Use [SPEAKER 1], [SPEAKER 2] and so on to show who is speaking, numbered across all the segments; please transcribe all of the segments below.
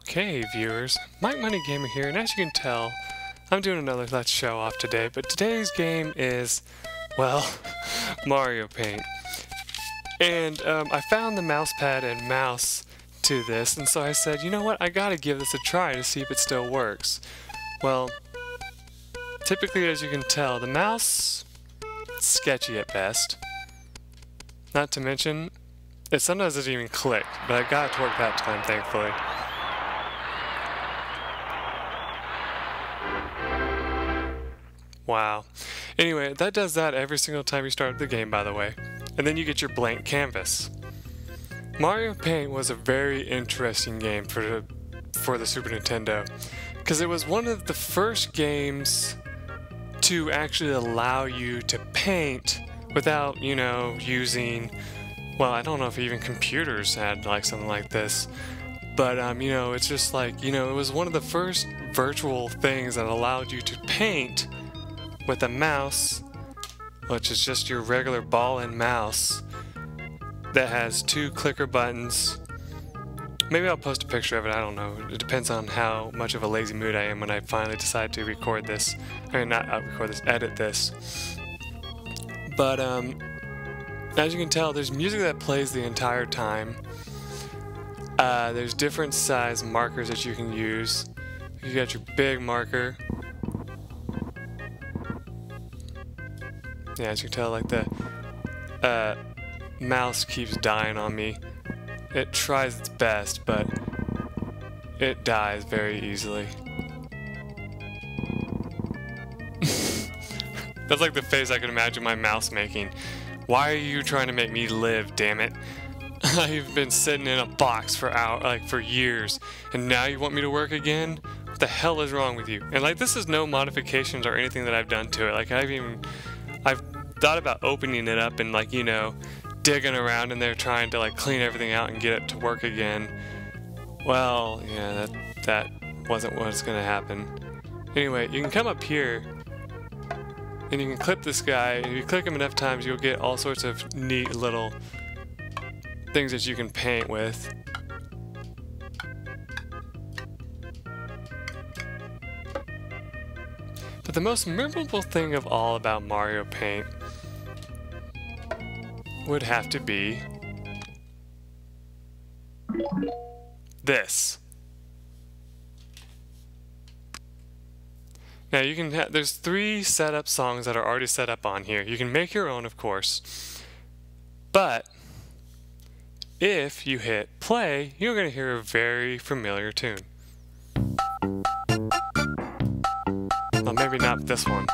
[SPEAKER 1] Okay, viewers, MikeMoneyGMR here, and as you can tell, I'm doing another Let's Show Off today, but today's game is, well, Mario Paint. And I found the mouse pad and mouse to this, and so I said, you know what, I gotta give this a try to see if it still works. Well, typically, as you can tell, the mouse is sketchy at best. Not to mention, it sometimes doesn't even click, but I got it to work that time, thankfully. Wow. Anyway, that does that every single time you start the game, by the way. And then you get your blank canvas. Mario Paint was a very interesting game for the Super Nintendo, because it was one of the first games to actually allow you to paint without, you know, using, well, I don't know if even computers had like something like this, but you know, it's just like, you know, it was one of the first virtual things that allowed you to paint with a mouse, which is just your regular ball and mouse that has two clicker buttons. Maybe I'll post a picture of it, I don't know. It depends on how much of a lazy mood I am when I finally decide to record this. I mean, not record this, edit this. But as you can tell, there's music that plays the entire time. There's different size markers that you can use. You got your big marker. Yeah, as you can tell, like the mouse keeps dying on me. It tries its best, but it dies very easily. That's like the face I can imagine my mouse making. Why are you trying to make me live, damn it? I've been sitting in a box for for years, and now you want me to work again? What the hell is wrong with you? And like, this is no modifications or anything that I've done to it. Like, I've thought about opening it up and, like, you know, digging around in there trying to like clean everything out and get it to work again. Well, yeah, that wasn't what's gonna happen. Anyway, you can come up here and you can clip this guy, and if you click him enough times you'll get all sorts of neat little things that you can paint with. But the most memorable thing of all about Mario Paint would have to be this. Now you can there's 3 setup songs that are already set up on here. You can make your own, of course, but if you hit play, you're going to hear a very familiar tune. Well, maybe not this one.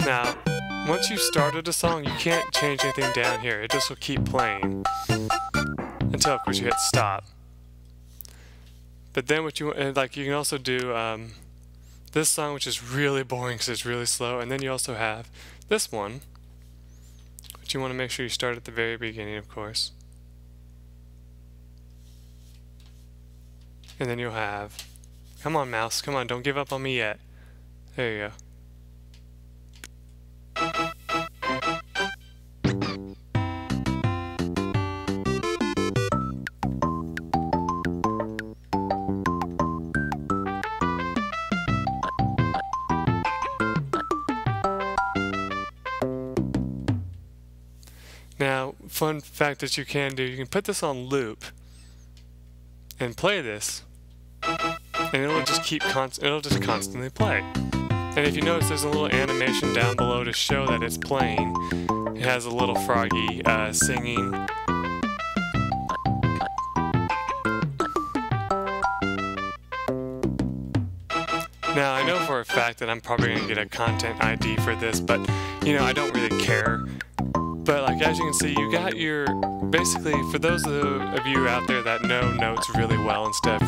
[SPEAKER 1] Now, once you've started a song, you can't change anything down here. It just will keep playing until, of course, you hit stop. But then what you like, you can also do this song, which is really boring because it's really slow, and then you also have this one, which you want to make sure you start at the very beginning, of course. And then you'll have, come on, mouse, come on, don't give up on me yet. There you go. Now, fun fact that you can do, you can put this on loop and play this, and it'll just constantly play. And if you notice, there's a little animation down below to show that it's playing. It has a little froggy singing. Now, I know for a fact that I'm probably going to get a content ID for this, but, you know, I don't really care. But, like, as you can see, you got your, basically, for those of you out there that know notes really well and stuff,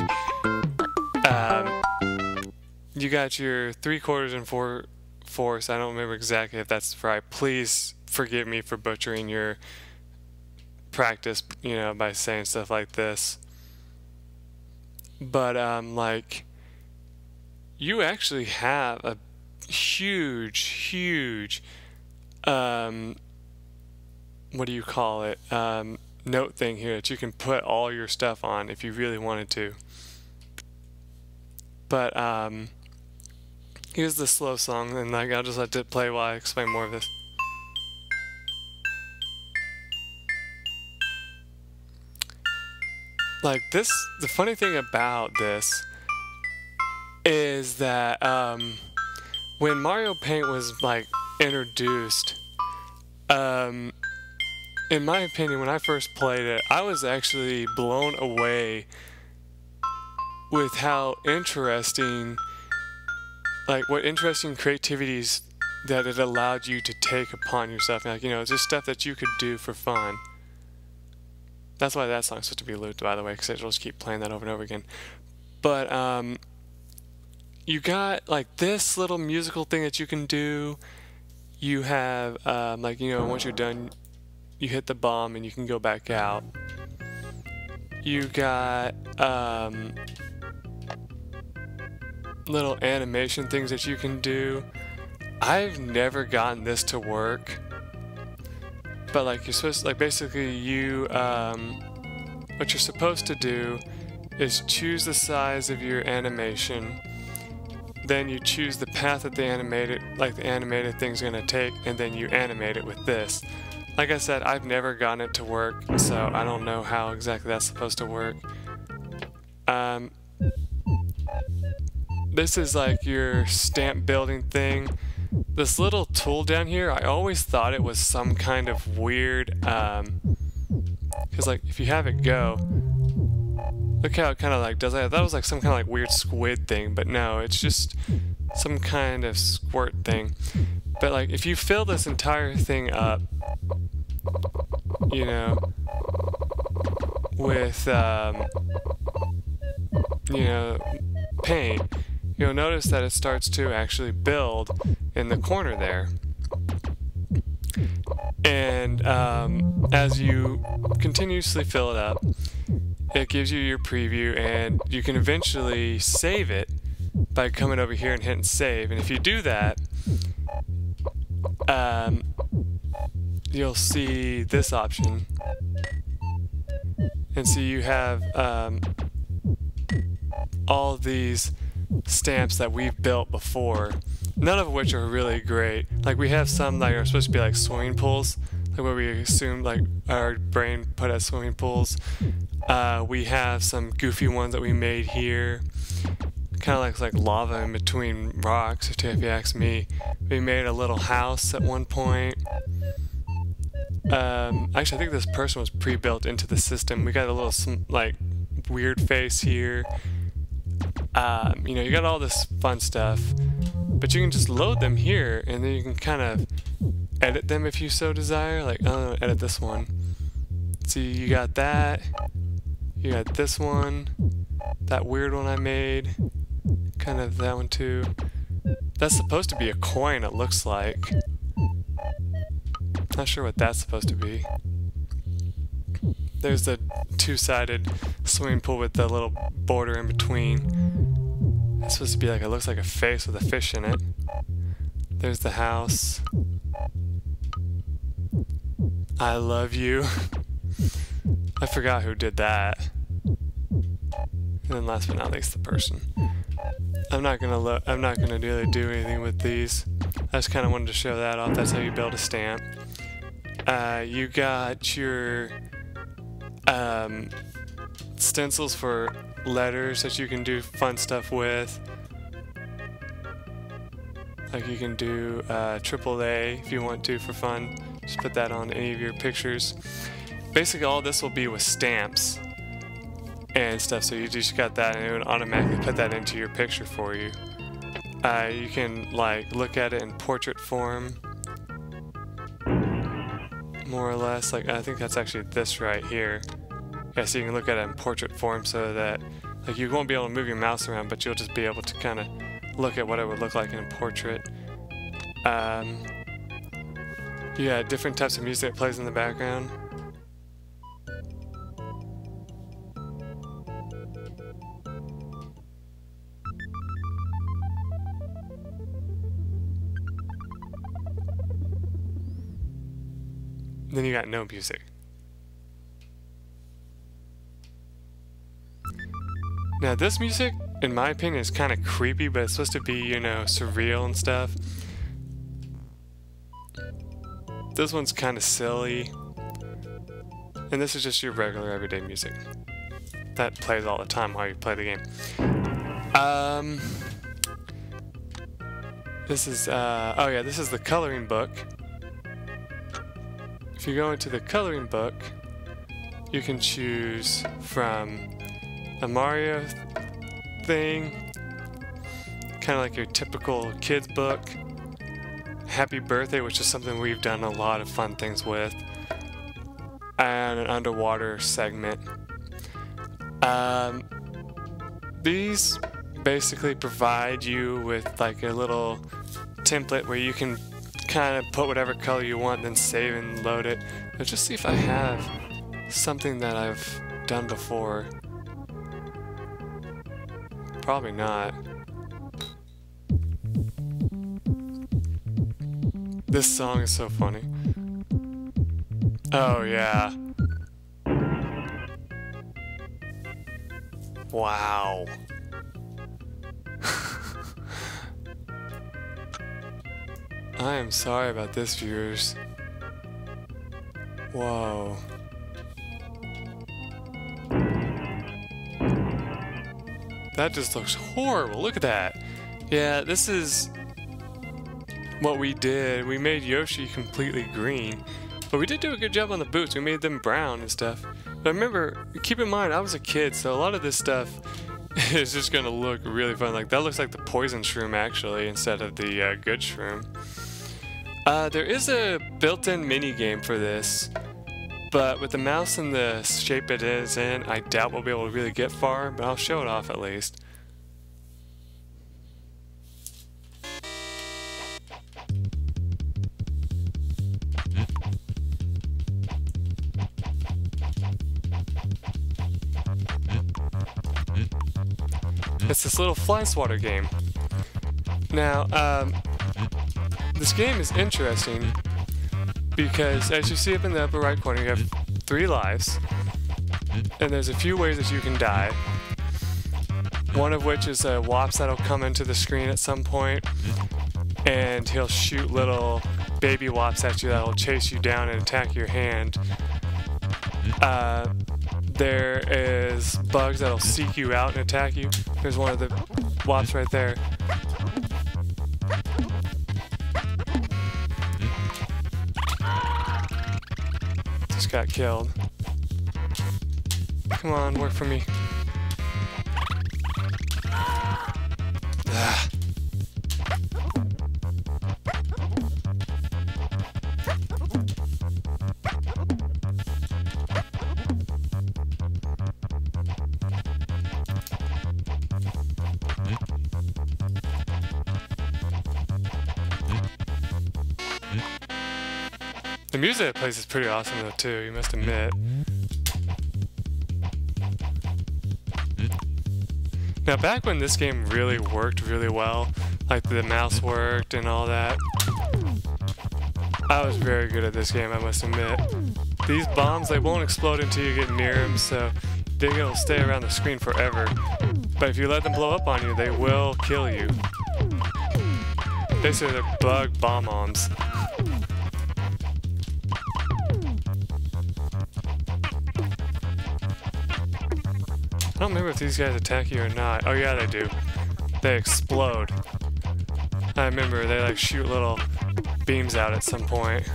[SPEAKER 1] you got your 3/4 and 4/4. I don't remember exactly if that's right. Please forgive me for butchering your practice, you know, by saying stuff like this. But, like, you actually have huge what do you call it, note thing here that you can put all your stuff on if you really wanted to. But here's the slow song, and like I'll just let it play while I explain more of this. Like this, the funny thing about this is that when Mario Paint was like introduced, in my opinion, when I first played it, I was actually blown away with how interesting, like what interesting creativities that it allowed you to take upon yourself. Like, you know, just stuff that you could do for fun. That's why that song's supposed to be looped, by the way, because it'll just keep playing that over and over again. But you got like this little musical thing that you can do. You have like, you know, once you're done, you hit the bomb and you can go back out. You got little animation things that you can do. I've never gotten this to work, but like you're supposed to, like basically you what you're supposed to do is choose the size of your animation, then you choose the path that the animated thing's gonna take, and then you animate it with this. Like I said, I've never gotten it to work, so I don't know how exactly that's supposed to work. This is like your stamp building thing. This little tool down here, I always thought it was some kind of weird, because like if you have it go, look how it kind of like does that. I thought it was like some kind of like weird squid thing, but no, it's just some kind of squirt thing. But like if you fill this entire thing up, you know, with you know, paint, you'll notice that it starts to actually build in the corner there. And as you continuously fill it up, it gives you your preview, and you can eventually save it by coming over here and hitting save. And if you do that, you'll see this option, and so you have all these stamps that we've built before, none of which are really great. Like we have some that are supposed to be like swimming pools, like what we assumed like our brain put as swimming pools. We have some goofy ones that we made here, kind of like lava in between rocks, if you ask me. We made a little house at one point. Actually, I think this person was pre-built into the system. We got a little like weird face here. You know, you got all this fun stuff, but you can just load them here, and then you can kind of edit them if you so desire. Like, oh, edit this one. See, you got that. You got this one, that weird one I made, kind of that one too. That's supposed to be a coin, it looks like. Not sure what that's supposed to be. There's the two-sided swimming pool with the little border in between. It's supposed to be like, it looks like a face with a fish in it. There's the house. I love you. I forgot who did that. And then last but not least, the person. I'm not gonna really do anything with these. I just kind of wanted to show that off. That's how you build a stamp. You got your stencils for letters that you can do fun stuff with. Like you can do AAA if you want to for fun. Just put that on any of your pictures. Basically all this will be with stamps and stuff, so you just got that and it would automatically put that into your picture for you. You can like look at it in portrait form, more or less. Like I think that's actually this right here. Yeah, so you can look at it in portrait form, so that like you won't be able to move your mouse around, but you'll just be able to kind of look at what it would look like in a portrait. You got different types of music that plays in the background. then you got no music. Now this music, in my opinion, is kind of creepy, but it's supposed to be, you know, surreal and stuff. This one's kind of silly. And this is just your regular everyday music that plays all the time while you play the game. This is, oh yeah, this is the coloring book. If you go into the coloring book, you can choose from a Mario thing, kind of like your typical kids book, Happy Birthday, which is something we've done a lot of fun things with, and an underwater segment. These basically provide you with like a little template where you can kind of put whatever color you want, then save and load it. Let's just see if I have something that I've done before. Probably not. This song is so funny. Oh yeah. Wow. I am sorry about this, viewers. Whoa. That just looks horrible. Look at that. Yeah, this is what we did. We made Yoshi completely green. But we did do a good job on the boots. We made them brown and stuff. But remember, keep in mind, I was a kid, so a lot of this stuff is just going to look really fun. Like, that looks like the poison shroom, actually, instead of the good shroom. There is a built-in mini-game for this. But with the mouse and the shape it is in, I doubt we'll be able to really get far, but I'll show it off at least. It's this little fly swatter game. Now, this game is interesting because as you see up in the upper right corner, you have 3 lives, and there's a few ways that you can die. One of which is a Wops that'll come into the screen at some point, and he'll shoot little baby Wops at you that'll chase you down and attack your hand. There is bugs that'll seek you out and attack you. There's one of the Wops right there. Just got killed. Come on, work for me. Ah. The music it plays is pretty awesome though too, you must admit. Now back when this game really worked really well, like the mouse worked and all that, I was very good at this game, I must admit. These bombs, they won't explode until you get near them, so they'll stay around the screen forever. But if you let them blow up on you, they will kill you. Basically they're bug bomb-ons. I don't remember if these guys attack you or not. Oh yeah, they do. They explode. I remember they like shoot little beams out at some point.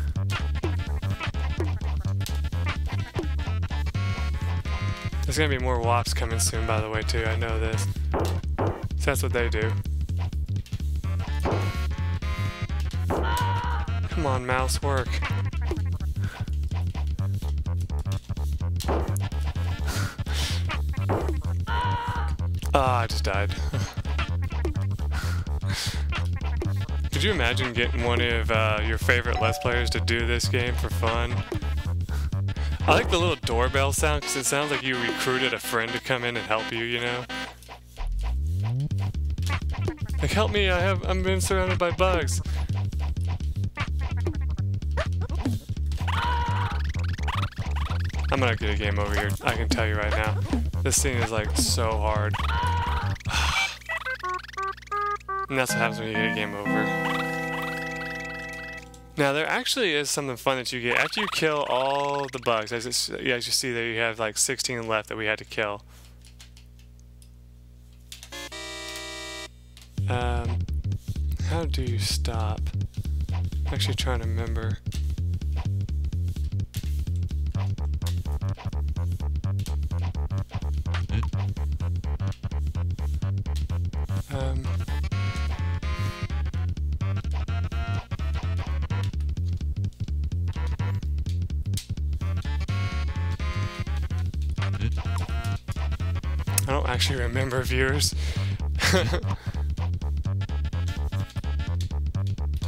[SPEAKER 1] There's gonna be more Wops coming soon, by the way, too. I know this. So that's what they do. Come on, mouse, work. Ah, I just died. Could you imagine getting one of your favorite Let's Players to do this game for fun? I like the little doorbell sound because it sounds like you recruited a friend to come in and help you, you know? Like, help me, I'm being surrounded by bugs. I'm gonna get a game over here. I can tell you right now. This thing is like so hard. And that's what happens when you get a game over. Now there actually is something fun that you get after you kill all the bugs. As you see there, you have like 16 left that we had to kill. How do you stop? I'm actually trying to remember. I don't actually remember, viewers.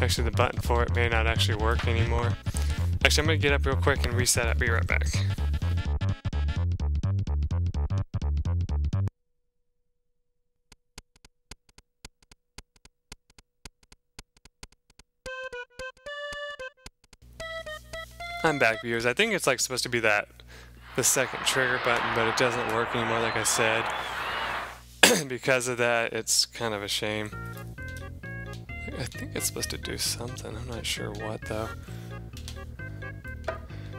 [SPEAKER 1] Actually, the button for it may not actually work anymore. Actually, I'm gonna get up real quick and reset it. Be right back. I'm back, viewers. I think it's like supposed to be the second trigger button, but it doesn't work anymore, like I said. Because of that, it's kind of a shame. I think it's supposed to do something. I'm not sure what though.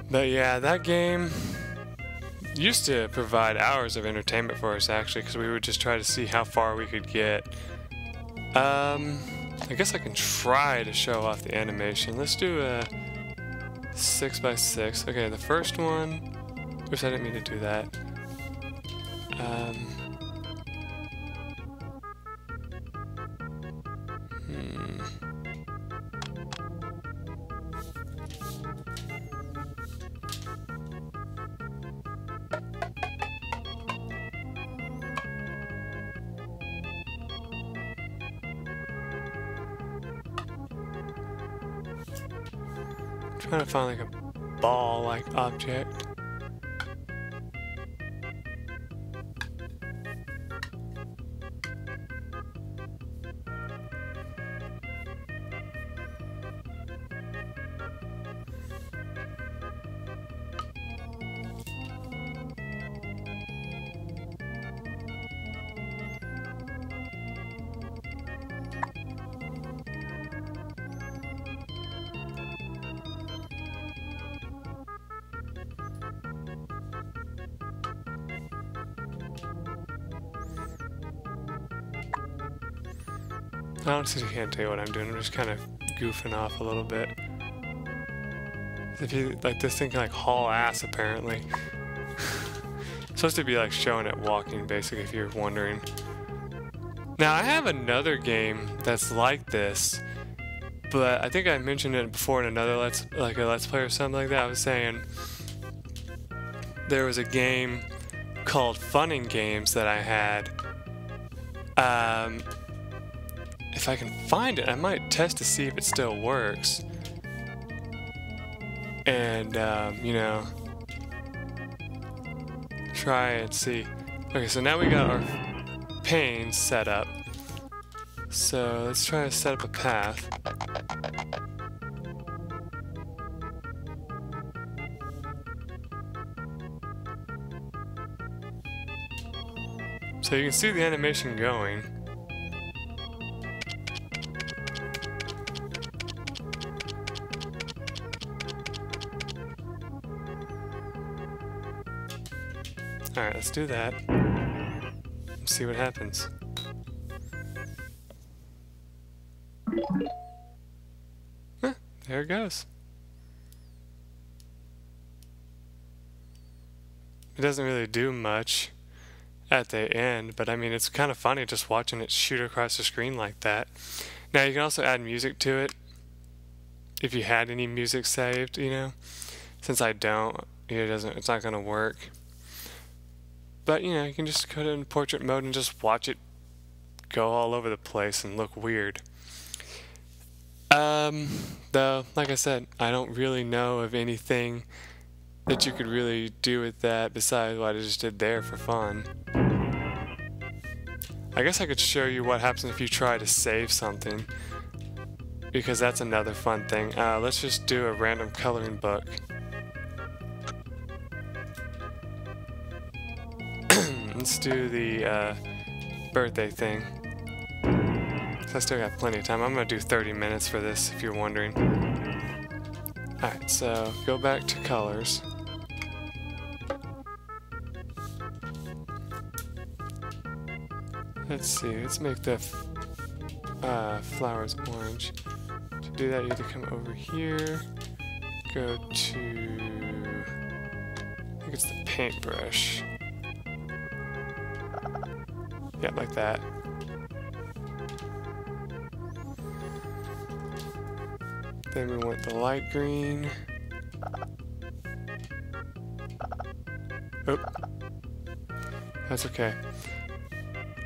[SPEAKER 1] But yeah, that game used to provide hours of entertainment for us actually, because we would just try to see how far we could get. I guess I can try to show off the animation. Let's do a 6x6. Okay, the first one. Oops, I didn't mean to do that. Trying to find like a ball-like object. I honestly can't tell you what I'm doing. I'm just kind of goofing off a little bit. If you like, this thing can like haul ass apparently. It's supposed to be like showing it walking, basically, if you're wondering. Now I have another game that's like this, but I think I mentioned it before in another let's play or something like that. I was saying there was a game called Fun and Games that I had. If I can find it, I might test to see if it still works. And, you know, try and see. Okay, so now we got our panes set up. So let's try to set up a path. So you can see the animation going. Alright, let's do that. Let's see what happens. Huh, there it goes. It doesn't really do much at the end, but I mean, it's kind of funny just watching it shoot across the screen like that. Now, you can also add music to it if you had any music saved, you know. Since I don't, it's not going to work. But, you know, you can just go in portrait mode and just watch it go all over the place and look weird. Though, like I said, I don't really know of anything that you could really do with that besides what I just did there for fun. I guess I could show you what happens if you try to save something, because that's another fun thing. Let's just do a random coloring book. let's do the birthday thing. So I still got plenty of time. I'm gonna do 30 minutes for this, if you're wondering. Alright, so go back to colors. Let's see, let's make the flowers orange. To do that, you have to come over here, go to, I think it's the paintbrush. Yeah, like that. Then we want the light green. Oh, that's okay.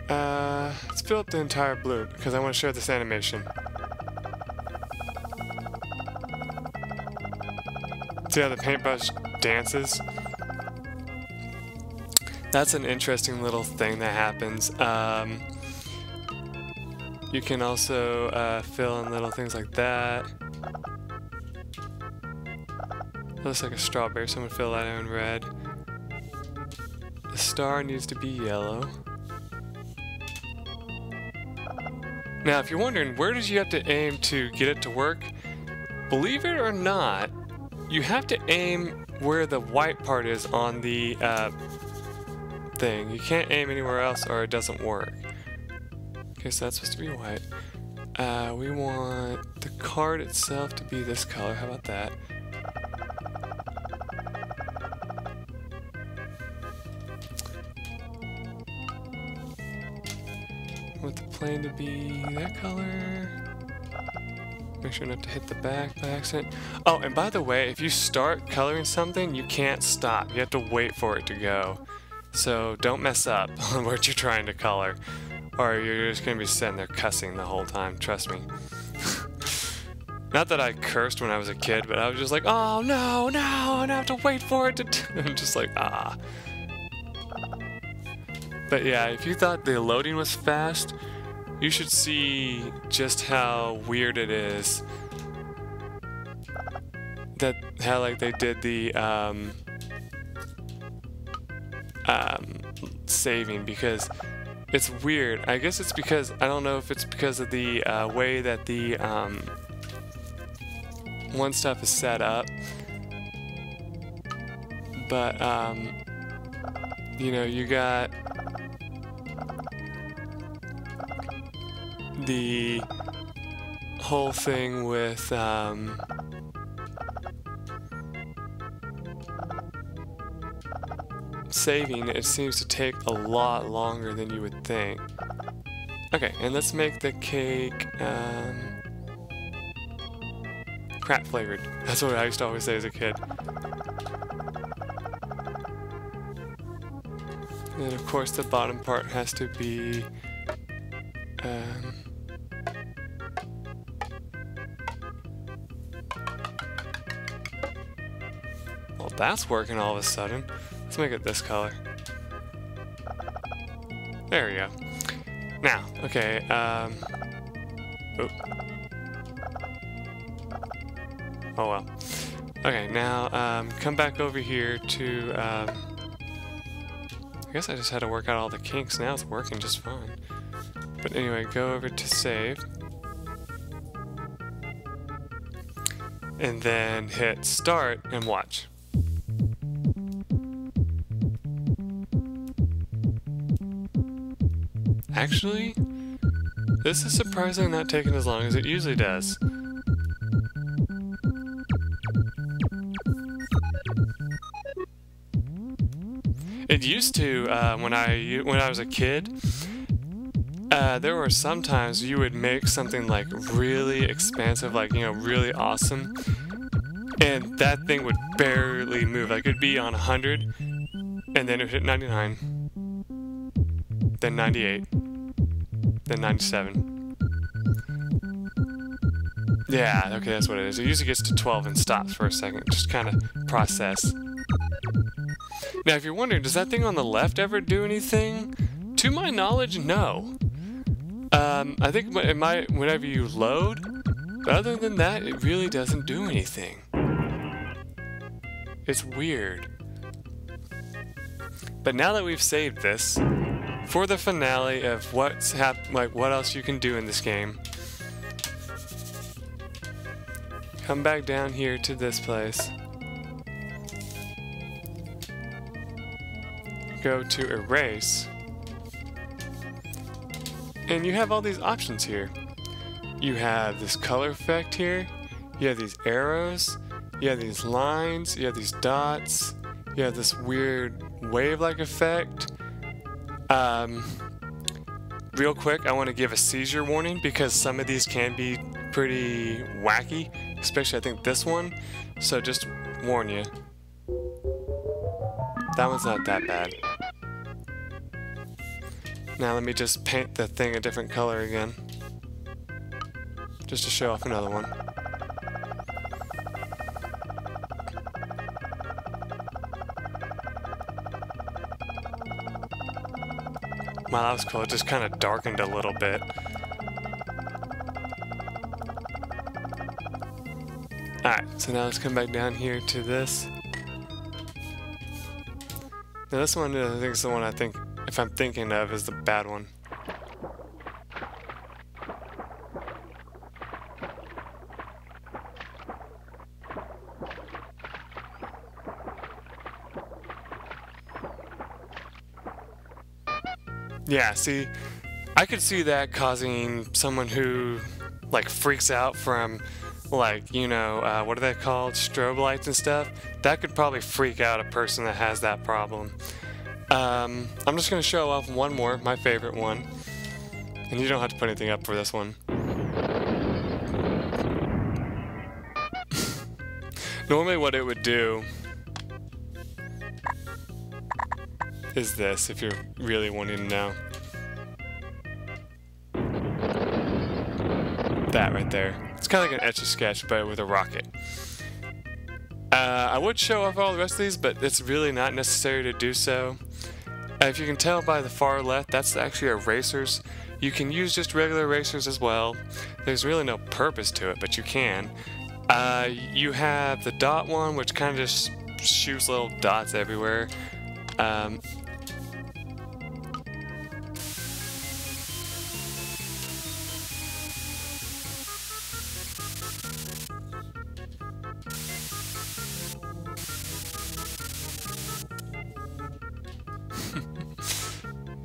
[SPEAKER 1] Let's fill up the entire blue because I want to share this animation. See how the paintbrush dances? That's an interesting little thing that happens. You can also fill in little things like that. Looks like a strawberry, so I'm gonna fill that in red. The star needs to be yellow. Now, if you're wondering, where did you have to aim to get it to work? Believe it or not, you have to aim where the white part is on the thing. You can't aim anywhere else or it doesn't work. Okay, so that's supposed to be white. We want the card itself to be this color. How about that? I want the plane to be that color. Make sure not to hit the back by accident. Oh, and by the way, if you start coloring something, you can't stop. You have to wait for it to go. So don't mess up on what you're trying to color, or you're just going to be sitting there cussing the whole time, trust me. Not that I cursed when I was a kid, but I was just like, oh no, no, I have to wait for it to I'm just like, ah. But yeah, if you thought the loading was fast, you should see just how weird it is that how like they did the saving, because it's weird. I guess it's because I don't know if it's because of the way that the one stuff is set up, but you know, you got the whole thing with saving. It seems to take a lot longer than you would think. Okay, and let's make the cake crap flavored. That's what I used to always say as a kid. And of course the bottom part has to be well, that's working all of a sudden. Let's make it this color. There we go. Now, okay, oop. Oh well. Okay, now, come back over here to, I guess I just had to work out all the kinks. Now it's working just fine. But anyway, go over to save. And then hit start and watch. Actually, this is surprisingly not taking as long as it usually does. It used to, when I was a kid, there were some times you would make something like really expansive, like, you know, really awesome, and that thing would barely move. Like, it'd be on 100, and then it would hit 99, then 98, then 97. Yeah, okay, that's what it is. It usually gets to 12 and stops for a second, just kind of process. Now, if you're wondering, does that thing on the left ever do anything? To my knowledge, no. I think whenever you load, but other than that, it really doesn't do anything. It's weird. But now that we've saved this, for the finale of what else you can do in this game, come back down here to this place. Go to erase. And you have all these options here. You have this color effect here. You have these arrows. You have these lines. You have these dots. You have this weird wave-like effect. Real quick, I want to give a seizure warning because some of these can be pretty wacky, especially I think this one. So just warn you. That one's not that bad. Now let me just paint the thing a different color again. Just to show off another one. Wow, that was cool. It just kind of darkened a little bit. Alright, so now let's come back down here to this. Now this one, I think is the one if I'm thinking of, is the bad one. Yeah, see, I could see that causing someone who, like, freaks out from, like, you know, what are they called? Strobe lights and stuff. That could probably freak out a person that has that problem. I'm just going to show off one more, my favorite one. And you don't have to put anything up for this one. Normally what it would do is this, if you're really wanting to know. That right there. It's kind of like an Etch-a-Sketch, but with a rocket. I would show off all the rest of these, but it's really not necessary to do so. If you can tell by the far left, that's actually erasers. You can use just regular erasers as well. There's really no purpose to it, but you can. You have the dot one, which kind of just shoots little dots everywhere.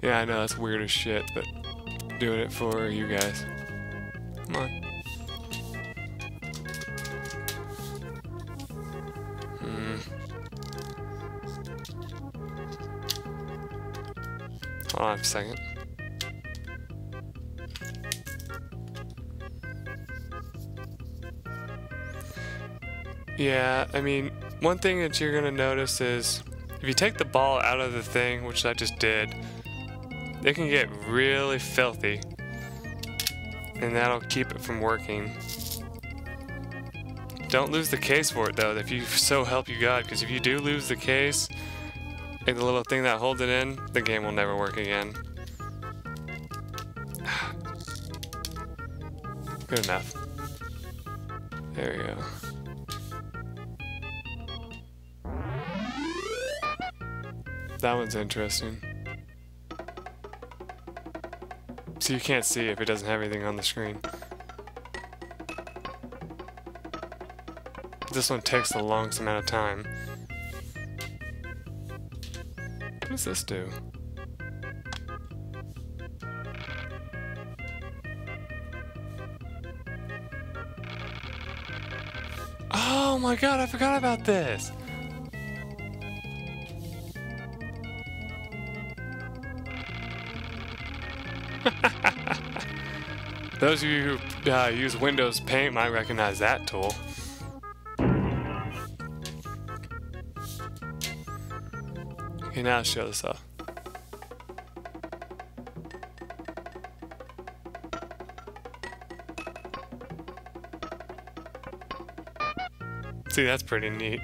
[SPEAKER 1] Yeah, I know that's weird as shit, but doing it for you guys. Come on. Hold on a second. Yeah, I mean, one thing that you're gonna notice is if you take the ball out of the thing, which I just did, it can get really filthy, and that'll keep it from working. Don't lose the case for it though, if you so help you God, because if you do lose the case, like the little thing that holds it in, the game will never work again. Good enough. There we go. That one's interesting. So you can't see if it doesn't have anything on the screen. This one takes the longest amount of time. What does this do? Oh my god, I forgot about this! Those of you who use Windows Paint might recognize that tool. Okay, now let's show this off. See, that's pretty neat.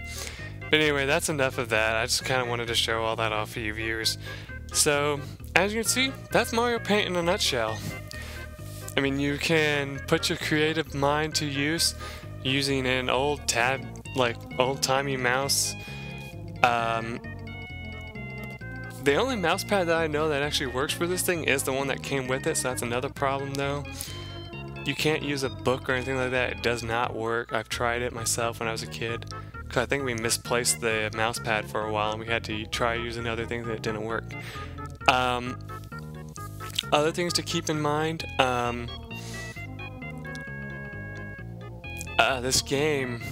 [SPEAKER 1] But anyway, that's enough of that. I just kind of wanted to show all that off for you viewers. So, as you can see, that's Mario Paint in a nutshell. I mean, you can put your creative mind to use using an old old-timey mouse. The only mouse pad that I know that actually works for this thing is the one that came with it, so that's another problem though. You can't use a book or anything like that. It does not work. I've tried it myself when I was a kid. Cause I think we misplaced the mouse pad for a while and we had to try using other things that didn't work. Other things to keep in mind, this game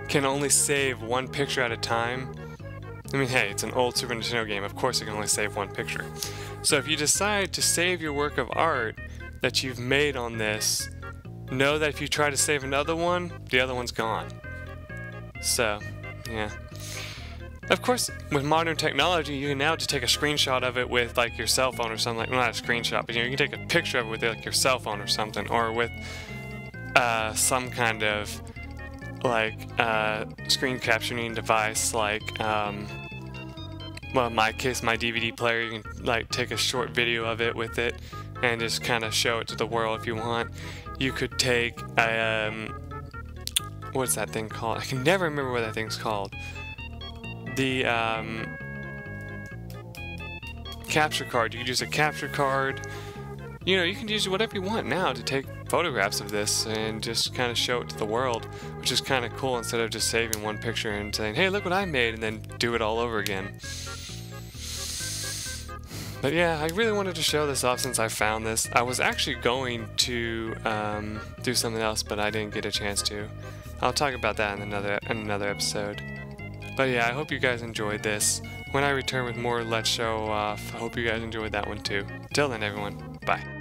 [SPEAKER 1] can only save one picture at a time. I mean, hey, it's an old Super Nintendo game, of course it can only save one picture. So if you decide to save your work of art that you've made on this, know that if you try to save another one, the other one's gone. So, yeah. Of course, with modern technology, you can now just take a screenshot of it with like your cell phone or something. Like, well, not a screenshot, but you know, you can take a picture of it with like your cell phone or something, or with some kind of like screen capturing device, like well, in my case, my DVD player. You can like take a short video of it with it and just kind of show it to the world if you want. You could take what's that thing called? I can never remember what that thing's called. The capture card. You could use a capture card. You know, you can use whatever you want now to take photographs of this and just kind of show it to the world, which is kind of cool, instead of just saving one picture and saying, hey, look what I made, and then do it all over again. But yeah, I really wanted to show this off since I found this. I was actually going to do something else, but I didn't get a chance to. I'll talk about that in another episode. But yeah, I hope you guys enjoyed this. When I return with more Let's Show Off, I hope you guys enjoyed that one too. Till then, everyone, bye.